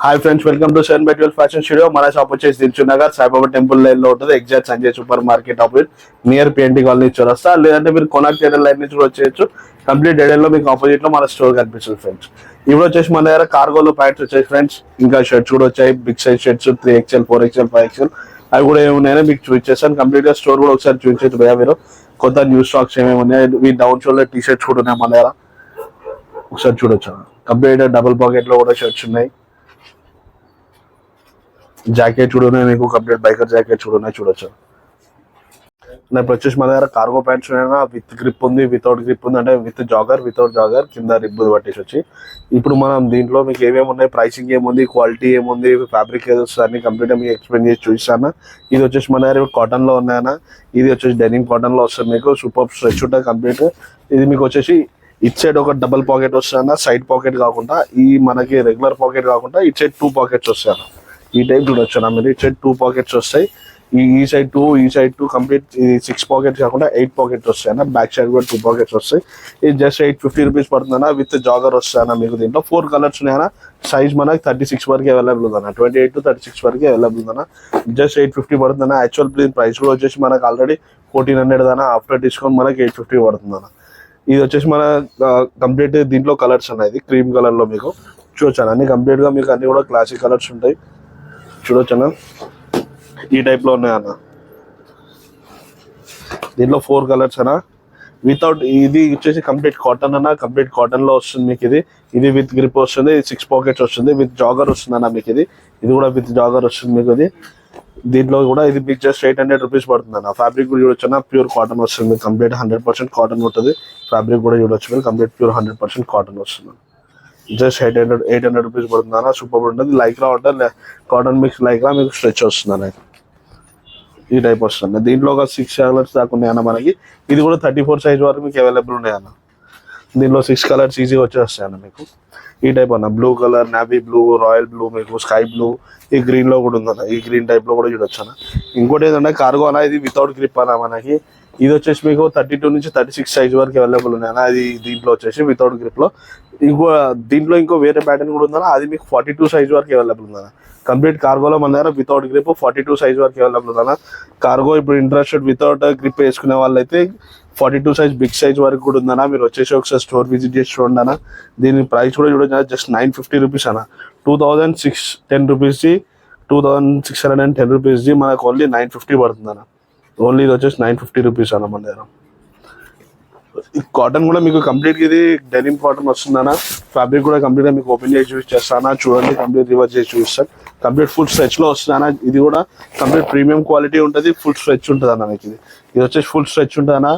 Hi friends, welcome to 7/12 fashion studio. మన shop వచ్చేసి Dilsukh Nagar Saibaba temple line లో ఉంటుంది. Exact Sanjay super market opposite near P&T colony చౌరస్తా. లేదంటే మీరు కొనాక్ థియేటర్ లైన్ నుంచి కూడా వచ్చేయచ్చు. కంప్లీట్ ఏరియా లో మీకు ఆపోజిట్ లో మన స్టోర్ కనిపిస్తుంది ఫ్రెండ్స్. ఇప్పుడు వచ్చేసి మన దగ్గర కార్గోలో ప్యాంట్స్ వచ్చాయి ఫ్రెండ్స్. ఇంకా షర్ట్స్ కూడా వచ్చాయి, big size shirts 3XL 4XL 5XL అవి కూడా ఏమున్నాయో మీకు చూపించేస్తాను. కంప్లీట్ గా స్టోర్ కూడా ఒకసారి చూపించచ్చు భయ్యా. మీరు కొత్త న్యూ స్టాక్స్ ఏమేమి ఉన్నాయి, మీ డౌన్ షోల్డర్ టీ షర్ట్స్ కూడా ఉన్నాయి మన దగ్గర, ఒకసారి చూడొచ్చు. కంప్లీట్ డబుల్ పాకెట్ లో కూడా షర్ట్స్ ఉన్నాయి. జాకెట్ కూడా ఉన్నాయి మీకు, కంప్లీట్ బైకర్ జాకెట్ కూడా ఉన్నాయి, చూడొచ్చు. ఇప్పుడు వచ్చేసి మన దగ్గర కార్గో ప్యాంట్స్ విత్ గ్రిప్ ఉంది, వితౌట్ గ్రిప్ ఉంది. అంటే విత్ జాగర్, వితౌట్ జాగర్, కింద రిబ్ పట్టేసి వచ్చి. ఇప్పుడు మనం దీంట్లో మీకు ఏమేమి ఉన్నాయి, ప్రైసింగ్ ఏముంది, క్వాలిటీ ఏముంది, ఫ్యాబ్రిక్ ఏది వస్తుంది అన్ని కంప్లీట్ మీకు ఎక్స్ప్లెయిన్ చేసి చూపిస్తాను. ఇది వచ్చేసి మన దగ్గర కాటన్ లో ఉన్నాయన్న. ఇది వచ్చేసి డెనిమ్ కాటన్ లో వస్తుంది మీకు, సూపర్ స్ట్రెచ్ ఉంటుంది కంప్లీట్. ఇది మీకు వచ్చేసి ఇట్ సైడ్ ఒక డబల్ పాకెట్ వస్తుంది, సైడ్ పాకెట్ కాకుండా, ఈ మనకి రెగ్యులర్ పాకెట్ కాకుండా ఇట్ సైడ్ 2 పాకెట్స్ వస్తాయి. ఈ టైప్ చూడొచ్చు మీరు. ఇట్ సైడ్ 2 పాకెట్స్ వస్తాయి, ఈ సైడ్ 2, ఈ సైడ్ 2, కంప్లీట్ 6 పాకెట్స్ కాకుండా 8 పాకెట్స్ వస్తాయి అన్న. బ్యాక్ సైడ్ కూడా 2 పాకెట్స్ వస్తాయి. ఇది జస్ట్ 850 రూపీస్ పడుతుందన్న. విత్ జాగర్ వస్తాయన్న మీకు. దీంట్లో 4 కలర్స్ ఉన్నాయన్న. సైజ్ మనకి 36 వరకు అవైలబుల్ ఉందన్న, 28 to 36 వరకు అవైలబుల్ ఉందన్న. జస్ట్ 850 పడుతుందన్న. యాక్చువల్ ప్రైస్ కూడా వచ్చేసి మనకు ఆల్రెడీ 1400 దానా, ఆఫ్టర్ డిస్కౌంట్ మనకి 850 పడుతుందన్న. ఇది వచ్చేసి మన కంప్లీట్ దీంట్లో కలర్స్ అన్న. ఇది క్రీమ్ కలర్ లో మీకు చూడొచ్చు అన్ని కంప్లీట్ గా మీకు అన్ని కూడా క్లాసిక్ కలర్స్ ఉంటాయి, చూడొచ్చు అన్న. ఈ టైప్ లో ఉన్నాయన్న. దీంట్లో 4 కలర్స్ అన్న. వితౌట్ ఇది వచ్చేసి కంప్లీట్ కాటన్ అన్న. కంప్లీట్ కాటన్ లో వస్తుంది మీకు. ఇది విత్ గ్రిప్ వస్తుంది, 6 పాకెట్స్ వస్తుంది, విత్ జాగర్ వస్తుంది అన్న మీకు. ఇది కూడా విత్ జాగర్ వస్తుంది మీకు. దీంట్లో కూడా ఇది మీకు జస్ట్ 800 రూపీస్ పడుతుంది అన్న. ఫ్యాబ్రిక్ కూడా చూడొచ్చు అన్న, ప్యూర్ కాటన్ వస్తుంది కంప్లీట్. 100% కాటన్ ఉంటుంది. ఫ్యాబ్రిక్ కూడా చూడొచ్చు మీరు, కంప్లీట్ ప్యూర్ 100% కాటన్ వస్తుంది. జస్ట్ 800 రూపీస్ పడుతుంది అన్న. సూపర్ ఉంటుంది. లైక్రా ఉంటుంది, కాటన్ మిక్స్ లైక్రా మీకు స్ట్రెచ్ వస్తుంది అన్న. ఈ టైప్ వస్తుంది. దీంట్లో ఒక 6 కలర్స్ దాకా ఉన్నాయన్న మనకి. ఇది కూడా 34 సైజ్ వరకు మీకు అవైలబుల్ ఉన్నాయన్న. దీంట్లో 6 కలర్స్ ఈజీగా వచ్చేస్తాయి అన్న మీకు. ఈ టైప్ అన్న, blue colour, navy blue, royal blue, మీకు స్కై బ్లూ, ఈ గ్రీన్ లో కూడా ఉందన్న. ఈ గ్రీన్ టైప్ లో కూడా చూడొచ్చు అన్న. ఇంకోటి ఏంటంటే కార్గో అన్న, ఇది వితౌట్ గ్రిప్ అన్న మనకి. ఇది వచ్చేసి మీకు 32 నుంచి 36 సైజ్ వరకు అవైలబుల్ ఉన్నాయన్న. అది దీంట్లో వచ్చేసి వితౌట్ గ్రిప్ లో. దీంట్లో ఇంకో వేరే ప్యాటర్న్ కూడా ఉందన్న. అది మీకు 42 సైజ్ వరకు అవైలబుల్ ఉందన్న. కంప్లీట్ కార్గోలో మన దగ్గర వితౌట్ గ్రిప్ 42 సైజ్ వరకు అవైలబుల్ ఉందన్న. కార్గో ఇప్పుడు ఇంట్రెస్టెడ్ వితౌట్ గ్రిప్ వేసుకునే వాళ్ళైతే 42 సైజ్ బిగ్ సైజ్ వరకు కూడా ఉందన్న. మీరు వచ్చేసి ఒకసారి స్టోర్ విజిట్ చేసి చూడండి అన్న. దీని ప్రైస్ కూడా చూడొచ్చు, జస్ట్ 950 రూపీస్ అన్న. 2610 రూపీస్ది, 2610 రూపీస్ది మనకు ఓన్లీ 950 పడుతుంది అన్న. ఓన్లీ ఇది వచ్చేసి 950 రూపీస్ అన్న మన దగ్గర. ఈ కాటన్ కూడా మీకు కంప్లీట్ ఇది డెనిమ్ కాటన్ వస్తుందన్న. ఫ్యాబ్రిక్ కూడా కంప్లీట్ గా మీకు ఓపెన్ చేసి యూజ్ చేస్తానా, చూడండి. కంప్లీట్ రివర్స్ చేసి చూపిస్తాను. కంప్లీట్ ఫుల్ స్ట్రెచ్ లో వస్తుందన్న. ఇది కూడా కంప్లీట్ ప్రీమియం క్వాలిటీ ఉంటుంది, ఫుల్ స్ట్రెచ్ ఉంటుంది అన్న మీకు. ఇది వచ్చేసి ఫుల్ స్ట్రెచ్ ఉంటుంది అన్న.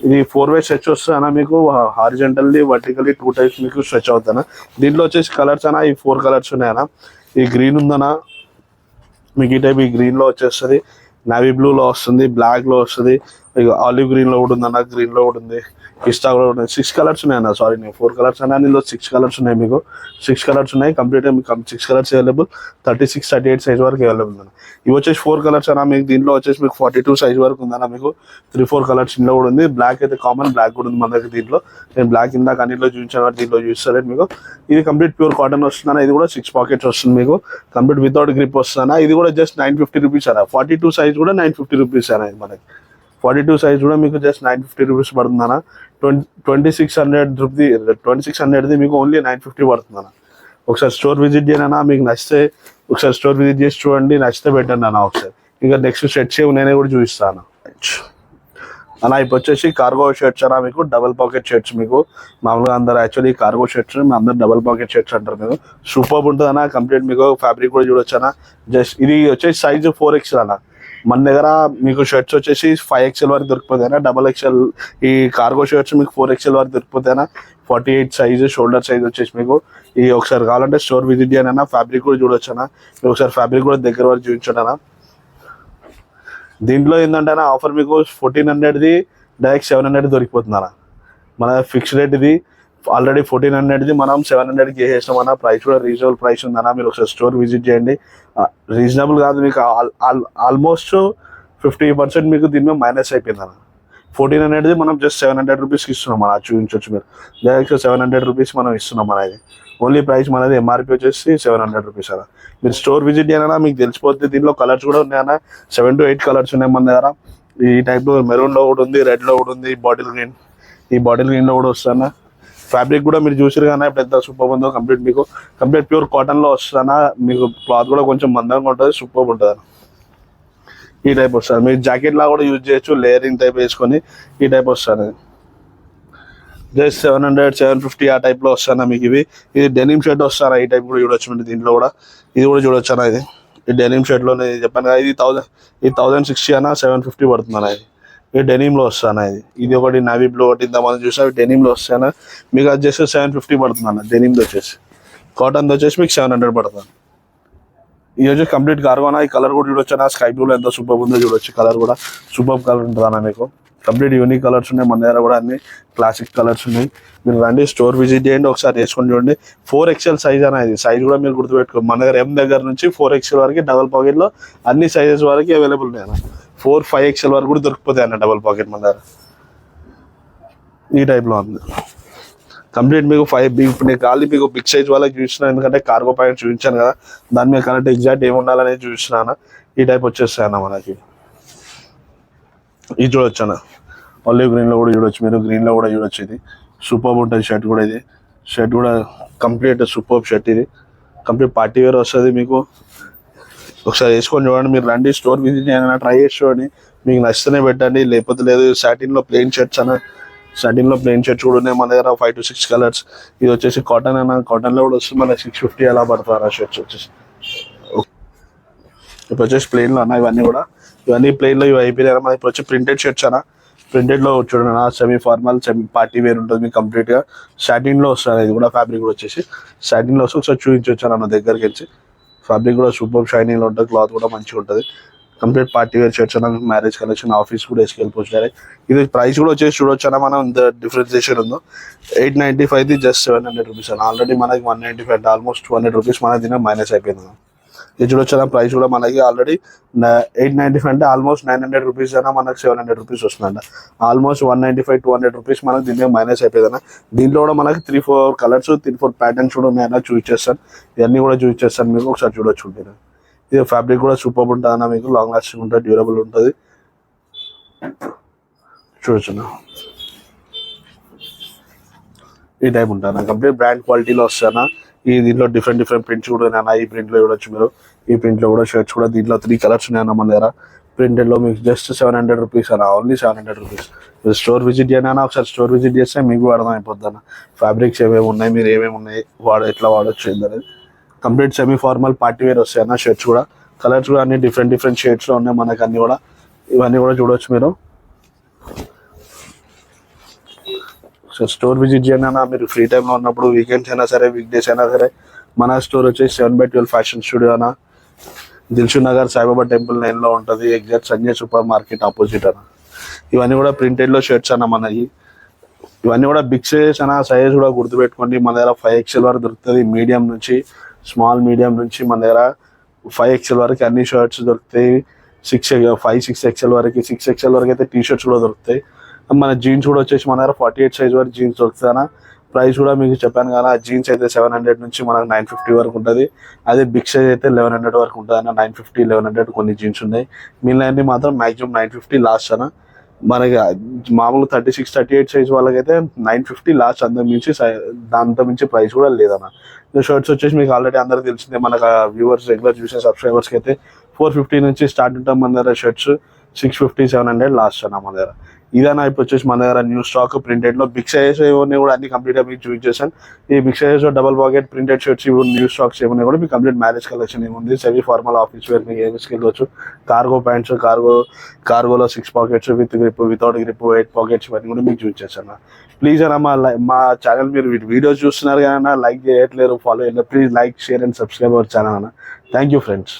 ఇది 4-way స్ట్రెచ్ వస్తుంది అన్న మీకు. హారిజెంటల్లీ, వర్టికల్లీ 2 టైప్స్ మీకు స్ట్రెచ్ అవుతానా. దీంట్లో వచ్చేసి కలర్స్ అన్న, ఈ 4 కలర్స్ ఉన్నాయన్న. ఈ గ్రీన్ ఉందన్న మీకు. ఈ టైప్ ఈ గ్రీన్ లో వచ్చేస్తుంది, నావీ బ్లూ లో వస్తుంది, బ్లాక్ లో వస్తుంది, ఆలివ్ గ్రీన్ లో కూడా ఉందన్న, గ్రీన్ లో కూడా ఉంది, పిస్తా కూడా ఉన్నాయి. 6 కలర్స్ ఉన్నాయి అన్న. సారీ, నేను 4 కలర్స్ అన్నా. దీనిలో 6 కలర్స్ ఉన్నాయి మీకు. 6 కలర్స్ ఉన్నాయి కంప్లీట్. మీకు 6 కలర్స్ అవైలబుల్. 36, 38 సైజ్ వరకు అవైలబుల్ ఉందన్న. ఇవి వచ్చేసి 4 కలర్స్ అన్న మీకు. దీంట్లో వచ్చేసి మీకు 42 సైజ్ వరకు ఉందన్న మీకు. 3-4 కలర్స్ ఇంట్లో కూడా ఉంది. బ్లాక్ అయితే కామన్, బ్లాక్ కూడా ఉంది మన దగ్గర. దీంట్లో నేను బ్లాక్ ఇందాక అన్నింటిలో చూపించాను, దీంట్లో చూపిస్తాను మీకు. ఇది కంప్లీట్ ప్యూర్ కాటన్ వస్తుందన్న. ఇది కూడా 6 పాకెట్స్ వస్తుంది మీకు. కంప్లీట్ వితౌట్ గ్రిప్ వస్తుందన్న. ఇది కూడా జస్ట్ 950 రూపీస్ అన్న. 42 సైజ్ కూడా 950 రూపీస్ అన్న. మనకి 42 సైజ్ కూడా మీకు జస్ట్ 950 రూపీస్ పడుతుంది అన్న. 2600ది మీకు ఓన్లీ 950 పడుతుంది అన్న. ఒకసారి స్టోర్ విజిట్ చేయనా, మీకు నచ్చితే ఒకసారి స్టోర్ విజిట్ చేసి చూడండి, నచ్చితే పెట్టండి అన్న ఒకసారి. ఇంకా నెక్స్ట్ షర్ట్స్ నేనే కూడా చూపిస్తాను అన్న. ఇప్పుడు వచ్చేసి కార్గో షర్ట్స్ అన్న మీకు. డబల్ పాకెట్ షర్ట్స్ మీకు. మామూలుగా అందరు యాక్చువల్లీ కార్గో షర్ట్స్ అందరు డబల్ పాకెట్ షర్ట్స్ అంటారు మీకు. సూపర్ ఉంటుంది అన్న. కంప్లీట్ మీకు ఫ్యాబ్రిక్ కూడా చూడొచ్చు అన్న. జస్ట్ ఇది వచ్చేసి సైజ్ 4XL అన్న. మన దగ్గర మీకు షర్ట్స్ వచ్చేసి 5XL వరకు దొరికిపోతాయినా. XXL ఈ కార్గో షర్ట్స్ మీకు 4XL వరకు దొరికిపోతాయినా. 48 సైజ్ షోల్డర్ సైజ్ వచ్చేసి మీకు. ఈ ఒకసారి కావాలంటే స్టోర్ విజిట్ చేయను అన్న. ఫ్యాబ్రిక్ కూడా చూడొచ్చు అన్న. మీరు ఒకసారి ఫ్యాబ్రిక్ కూడా దగ్గర వరకు చూపించండి అన్న. దీంట్లో ఏంటంటే అన్న, ఆఫర్ మీకు 1400ది డైరెక్ట్ 700 దొరికిపోతుంది అన్న. మన ఫిక్స్ రేట్ ఇది. ఆల్రెడీ 1400ది మనం 700కి చేసేసాం అన్న. ప్రైస్ కూడా రీజనబుల్ ప్రైస్ ఉందన్న. మీరు ఒకసారి స్టోర్ విజిట్ చేయండి. రీజనబుల్ కాదు మీకు, ఆల్మోస్ట్ 50% మీకు దీని మీద మైనస్ అయిపోయింది అన్న. 1400 మనం జస్ట్ 700 రూపీస్కి ఇస్తున్నాం. మన చూపించవచ్చు మీరు డైరెక్ట్ 700 రూపీస్ మనం ఇస్తున్నాం. మనది ఓన్లీ ప్రైస్ మనది ఎంఆర్పి వచ్చేసి 700 రూపీస్ అలా. మీరు స్టోర్ విజిట్ చేయనా మీకు తెలిసిపోతుంది. దీనిలో కలర్స్ కూడా ఉన్నాయన్నా, 7 to 8 కలర్స్ ఉన్నాయి మన దగ్గర. ఈ టైప్లో మెరూన్లో కూడా ఉంది, రెడ్లో కూడా ఉంది, బాటిల్ గ్రీన్, ఈ బాటిల్ గ్రీన్లో కూడా వస్తానా. ఫ్యాబ్రిక్ కూడా మీరు చూసారు కానీ ఇప్పుడు ఎంత సూపర్ ఉందో. కంప్లీట్ మీకు కంప్లీట్ ప్యూర్ కాటన్లో వస్తానా. మీకు క్లాత్ కూడా కొంచెం మందంగా ఉంటుంది, సూపర్ ఉంటుంది. ఈ టైప్ వస్తుంది. మీరు జాకెట్ లా కూడా యూజ్ చేయొచ్చు, లేయరింగ్ టైప్ వేసుకొని ఈ టైప్ వస్తుంది. జస్ట్ 700, 750 ఆ టైప్లో వస్తానా మీకు ఇవి. ఇది డెనిమ్ షర్ట్ వస్తారా, ఈ టైప్ కూడా చూడొచ్చు మీరు. దీంట్లో కూడా ఇది కూడా చూడొచ్చు ఇది. ఈ డెనిమ్ షర్ట్లోనే చెప్పాను కదా, ఇది 1060 అన్నా 750 పడుతుంది అన్న. ఇది డెనిమ్లో వస్తానా. ఇది ఒకటి నావీ బ్లూ, ఒకటి ఇంతమంది చూసా డెనిమ్లో వస్తానా. మీకు అది జస్ట్ 750 పడుతుంది అన్న. డెనిమ్ది వచ్చేసి, కాటన్ది వచ్చేసి మీకు 700 పడుతుంది. ఈ వచ్చేసి కంప్లీట్ కార్గోనా. ఈ కలర్ కూడా చూడొచ్చు అన్న. స్కై బ్లూలో ఎంత సూపర్ ఉందో చూడొచ్చు. కలర్ కూడా సూపర్ కలర్ ఉంటుంది అన్న. మీకు కంప్లీట్ యూనిక్ కలర్స్ ఉన్నాయి మన దగ్గర కూడా, అన్ని క్లాసిక్ కలర్స్ ఉన్నాయి. మీరు రండి, స్టోర్ విజిట్ చేయండి, ఒకసారి వేసుకొని చూడండి. 4XL సైజ్ అన్న. ఇది సైజ్ కూడా మీరు గుర్తుపెట్టుకో. మన దగ్గర M దగ్గర నుంచి 4XL వరకు డబల్ పాకెట్లో అన్ని సైజెస్ వరకు అవైలబుల్ ఉన్నాయి అన్న. 4, 5XL వరకు కూడా దొరికిపోతాయి అన్న డబల్ పాకెట్ మన దగ్గర. ఈ టైప్లో ఉంది కంప్లీట్. మీకు 5 ఇప్పుడు నేను ఖాళీ మీకు బిగ్ సైజ్ వాళ్ళకి చూసిన, ఎందుకంటే కార్గో ప్యాంట్ చూపించాను కదా, దాని మీద కరెక్ట్ ఎగ్జాక్ట్ ఏమి ఉండాలనేది చూపిస్తున్నాను. ఈ టైప్ వచ్చేస్తాయి అన్న మనకి. ఇది చూడొచ్చు అన్న, ఆలివ్ గ్రీన్లో కూడా చూడొచ్చు మీరు, గ్రీన్లో కూడా చూడొచ్చు. ఇది సూపర్ ఉంటుంది షర్ట్ కూడా. ఇది షర్ట్ కూడా కంప్లీట్ సూపర్ షర్ట్. ఇది కంప్లీట్ పార్టీ వేర్ వస్తుంది మీకు. ఒకసారి వేసుకొని చూడండి. మీరు రండి, స్టోర్ విజిట్ ఏమైనా ట్రై చేసి చూడండి. మీకు నచ్చితేనే పెట్టండి, లేకపోతే లేదు. సాటిన్లో ప్లెయిన్ షర్ట్స్ అన్న, సాటిన్లో ప్లెయిన్ షర్ట్స్ కూడా ఉన్నాయి మన దగ్గర. 5 to 6 కలర్స్. ఇది వచ్చేసి కాటన్ అన్న. కాటన్లో కూడా వస్తుంది మన 650 అలా పడతారు ఆ షర్ట్స్ వచ్చేసి. ఇప్పుడు వచ్చేసి ప్లెయిన్లో అన్న. ఇవన్నీ ప్లెయిన్లో ఇవి అయిపోయినాయి. మనకి ఇప్పుడు వచ్చి ప్రింటెడ్ షర్ట్స్ అన్న. ప్రింటెడ్లో చూడండి అన్న, semi formal, semi party wear ఉంటుంది మీకు కంప్లీట్గా. సాటిన్లో వస్తుంది. ఇది కూడా ఫ్యాబ్రిక్ కూడా వచ్చేసి సాటిన్లో వస్తే ఒకసారి చూపించవచ్చు అన్న దగ్గరికి వచ్చి. ఫ్యాబ్రిక్ కూడా సూపర్ షైనింగ్లో ఉంటుంది, క్లాత్ కూడా మంచిగా ఉంటుంది. కంప్లీట్ పార్టీ వేర్ షర్ట్స్ అన్న. మ్యారేజ్ కలెక్షన్, ఆఫీస్ కూడా వేసుకెళ్ళిపోవచ్చు డైరెక్ట్. ఇది ప్రైస్ కూడా వచ్చేసి చూడొచ్చు అన్న. మనం ఇంత డిఫరెన్సియేషన్ ఉందో. 895 జస్ట్ 700 రూపీస్ అన్న. ఆల్రెడీ మనకి 195 అంటే ఆల్మోస్ట్ 200 రూపీస్ మన దీని మైనస్ అయిపోయింది అన్న. ఇది చూడొచ్చు అన్న. ప్రైస్ కూడా మనకి ఆల్రెడీ 895 అంటే ఆల్మోస్ట్ 900 రూపీస్ అన్న. మనకి 700 రూపీస్ వస్తుందంట. ఆల్మోస్ట్ 195, 200 రూపీస్ మనకి దీని మైనస్ అయిపోయింది అన్న. దీంట్లో కూడా మనకి 3-4 కలర్స్, 3-4 ప్యాటర్న్స్ కూడా ఉన్నాయన్న. చూపించేస్తాను, ఇవన్నీ కూడా చూపించేస్తాను మీకు. ఒకసారి చూడొచ్చు మీరు. ఇది ఫ్యాబ్రిక్ కూడా సూపర్ ఉంటుంది అన్న. మీకు లాంగ్ లాస్టింగ్ ఉంటుంది, డ్యూరబుల్ ఉంటుంది. చూడొచ్చు ఈ టైప్ ఉంటుంది అన్న. కంప్లీట్ బ్రాండ్ క్వాలిటీలో వస్తాయన్న. ఈ దీంట్లో డిఫరెంట్ ప్రింట్స్ కూడా ఉన్నాయన్న. ఈ ప్రింట్లో చూడొచ్చు మీరు. ఈ ప్రింట్లో కూడా షర్ట్స్ కూడా దీంట్లో 3 కలర్స్ ఉన్నాయన్న మన దగ్గర. ప్రింటెడ్లో మీకు జస్ట్ 700 రూపీస్ అన్న. Only 700 rupees. మీరు స్టోర్ విజిట్ చేయనా, ఒకసారి స్టోర్ విజిట్ చేస్తే మీకు అర్థం అయిపోద్ది అన్న. ఫ్యాబ్రిక్స్ ఏమేమి ఉన్నాయి, మీరు ఏమేమి ఉన్నాయి, ఎట్లా వాడచ్చు ఏంటనేది. Complete semi formal party wear వస్తాయి అన్న. షర్ట్స్ కూడా కలర్స్ కూడా అన్ని డిఫరెంట్ షేడ్స్లో ఉన్నాయి మనకి అన్ని కూడా. ఇవన్నీ కూడా చూడవచ్చు మీరు. సో స్టోర్ విజిట్ చేయండి అన్న. మీరు ఫ్రీ టైంలో ఉన్నప్పుడు, వీకెండ్స్ అయినా సరే, వీక్ డేస్ అయినా సరే. మన స్టోర్ వచ్చేసి 7/12 ఫ్యాషన్ స్టూడియో అన్న. దిల్షుక్ నగర్ సాయిబాబా టెంపుల్ 9లో ఉంటుంది. Exact Sanjay super market opposite అన్న. ఇవన్నీ కూడా ప్రింటెడ్లో షర్ట్స్ అన్న మనకి. ఇవన్నీ కూడా బిగ్ సైజెస్ అన్న. సైజ్ కూడా గుర్తుపెట్టుకోండి. మన దగ్గర 5XL వరకు దొరుకుతుంది. మీడియం నుంచి, స్మాల్ మీడియం నుంచి మన దగ్గర 5XL వరకు అన్ని షర్ట్స్ దొరుకుతాయి. 5-6XL వరకు, 6XL వరకు అయితే టీ షర్ట్స్ కూడా దొరుకుతాయి. మన జీన్స్ కూడా వచ్చేసి మన దగ్గర 48 సైజ్ వరకు జీన్స్ దొరుకుతాయి అన్న. ప్రైస్ కూడా మీకు చెప్పాను కదా, జీన్స్ అయితే 700 నుంచి మనకు 950 వరకు ఉంటుంది. అదే బిగ్ సైజ్ అయితే 1100 వరకు ఉంటుంది అన్న. 950, 1100 కొన్ని జీన్స్ ఉన్నాయి. మిగిలినవన్నీ మాత్రం మాక్సిమం 950 లాస్ట్ అన్న. మనకి మామూలు 36, 38 సైజ్ వాళ్ళకైతే 950 లాస్ట్. దాంతో మించి ప్రైస్ కూడా లేదన్న. షర్ట్స్ వచ్చేసి మీకు ఆల్రెడీ అందరికీ తెలిసిందే. మనకు వ్యూవర్స్, రెగ్యులర్ చూసే సబ్స్క్రైబర్స్కి అయితే 450 నుంచి స్టార్ట్ ఉంటాం మన దగ్గర. షర్ట్స్ 650, 700 లాస్ట్ అన్న మన దగ్గర. ఇదన్నా ఇప్పుడు వచ్చేసి మన దగ్గర న్యూ స్టాక్ ప్రింటెడ్లో బిగ్ సైజెస్ ఏమన్నా కూడా అన్ని కంప్లీట్గా మీకు చూపించేసాను. ఈ బిగ్ సైజెస్లో డబల్ పాకెట్ ప్రింటెడ్ షర్ట్స్ ఇవి న్యూ స్టాక్స్ ఏమన్నా కూడా మీకు కంప్లీట్ మ్యారేజ్ కలెక్షన్ ఏముంది. సెమీ ఫార్మల్ ఆఫీస్ వేర్ మీకు ఏమిస్కి వెళ్ళవచ్చు. కార్గో ప్యాంట్స్, కార్గోలో 6 pockets with grip, without grip, 8 pockets ఇవన్నీ కూడా మీకు చూపించేసాను. ప్లీజ్ అన్న మా ఛానల్ మీరు వీడియోస్ చూస్తున్నారు కానీ లైక్ చేయట్లేరు, ఫాలో చేయట్లేదు. Please like, share and subscribe our channel అన్న. Thank you friends.